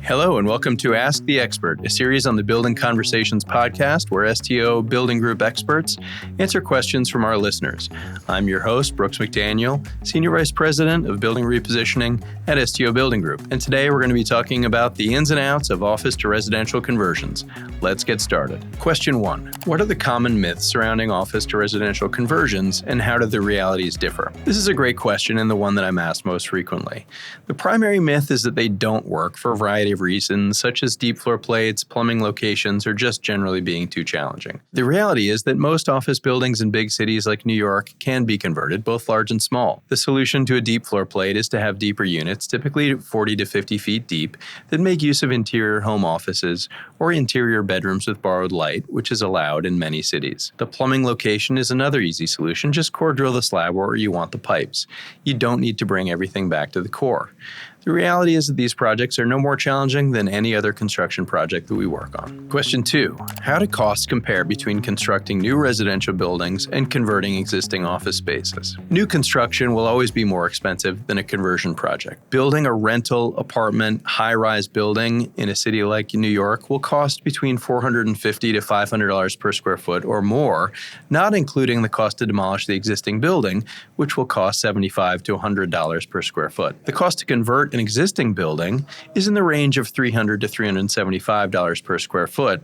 Hello and welcome to Ask the Expert, a series on the Building Conversations podcast where STO Building Group experts answer questions from our listeners. I'm your host, Brooks McDaniel, Senior Vice President of Building Repositioning at STO Building Group. And today we're going to be talking about the ins and outs of office to residential conversions. Let's get started. Question 1. What are the common myths surrounding office to residential conversions and how do the realities differ? This is a great question and the one that I'm asked most frequently. The primary myth is that they don't work for a variety of reasons, such as deep floor plates, plumbing locations, or just generally being too challenging. The reality is that most office buildings in big cities like New York can be converted, both large and small. The solution to a deep floor plate is to have deeper units, typically 40 to 50 feet deep, that make use of interior home offices or interior bedrooms with borrowed light, which is allowed in many cities. The plumbing location is another easy solution. Just core drill the slab where you want the pipes. You don't need to bring everything back to the core. The reality is that these projects are no more challenging than any other construction project that we work on. Question 2. How do costs compare between constructing new residential buildings and converting existing office spaces? New construction will always be more expensive than a conversion project. Building a rental, apartment, high-rise building in a city like New York will cost between $450 to $500 per square foot or more, not including the cost to demolish the existing building, which will cost $75 to $100 per square foot. The cost to convert an existing building is in the range of $300 to $375 per square foot.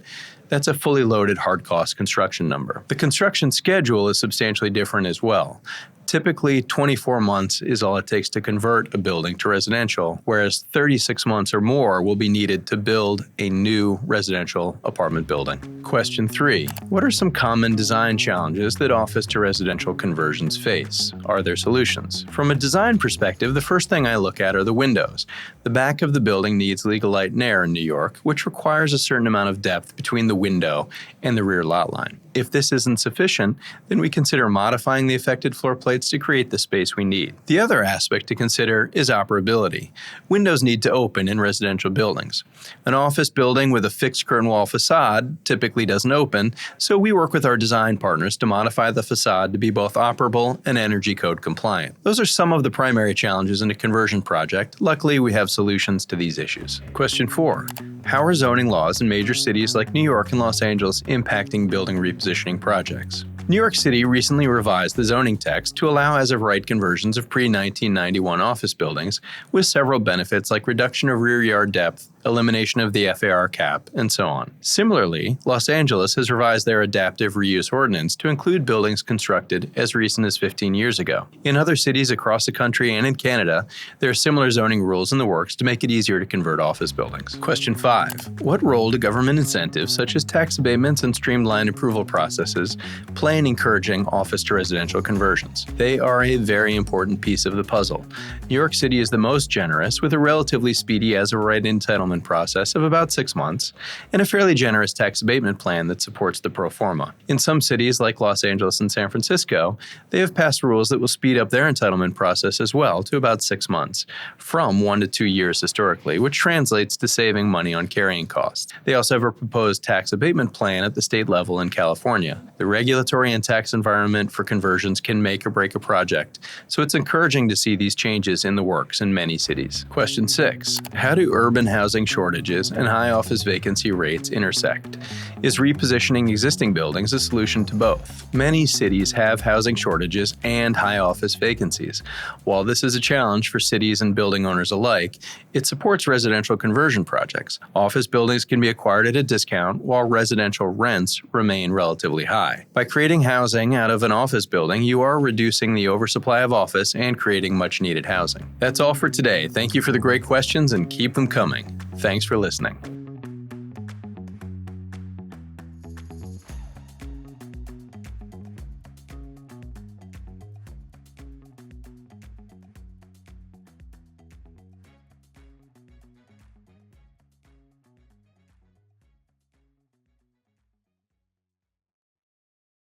That's a fully loaded hard cost construction number. The construction schedule is substantially different as well. Typically, 24 months is all it takes to convert a building to residential, whereas 36 months or more will be needed to build a new residential apartment building. Question 3. What are some common design challenges that office to residential conversions face? Are there solutions? From a design perspective, the first thing I look at are the windows. The back of the building needs legal light and air in New York, which requires a certain amount of depth between the window and the rear lot line. If this isn't sufficient, then we consider modifying the affected floor plates to create the space we need. The other aspect to consider is operability. Windows need to open in residential buildings. An office building with a fixed curtain wall facade typically doesn't open, so we work with our design partners to modify the facade to be both operable and energy code compliant. Those are some of the primary challenges in a conversion project. Luckily, we have solutions to these issues. Question 4. How are zoning laws in major cities like New York and Los Angeles impacting building repositioning projects? New York City recently revised the zoning text to allow as-of-right conversions of pre-1991 office buildings, with several benefits like reduction of rear yard depth, elimination of the FAR cap, and so on. Similarly, Los Angeles has revised their adaptive reuse ordinance to include buildings constructed as recent as 15 years ago. In other cities across the country and in Canada, there are similar zoning rules in the works to make it easier to convert office buildings. Question 5. What role do government incentives such as tax abatements and streamlined approval processes play in encouraging office to residential conversions? They are a very important piece of the puzzle. New York City is the most generous, with a relatively speedy as-of-right entitlement process of about 6 months and a fairly generous tax abatement plan that supports the pro forma. In some cities like Los Angeles and San Francisco, they have passed rules that will speed up their entitlement process as well to about 6 months, from 1 to 2 years historically, which translates to saving money on carrying costs. They also have a proposed tax abatement plan at the state level in California. The regulatory and tax environment for conversions can make or break a project, so it's encouraging to see these changes in the works in many cities. Question 6. How do urban housing shortages and high office vacancy rates intersect? Is repositioning existing buildings a solution to both? Many cities have housing shortages and high office vacancies. While this is a challenge for cities and building owners alike, it supports residential conversion projects. Office buildings can be acquired at a discount while residential rents remain relatively high. By creating housing out of an office building, you are reducing the oversupply of office and creating much needed housing. That's all for today. Thank you for the great questions and keep them coming. Thanks for listening.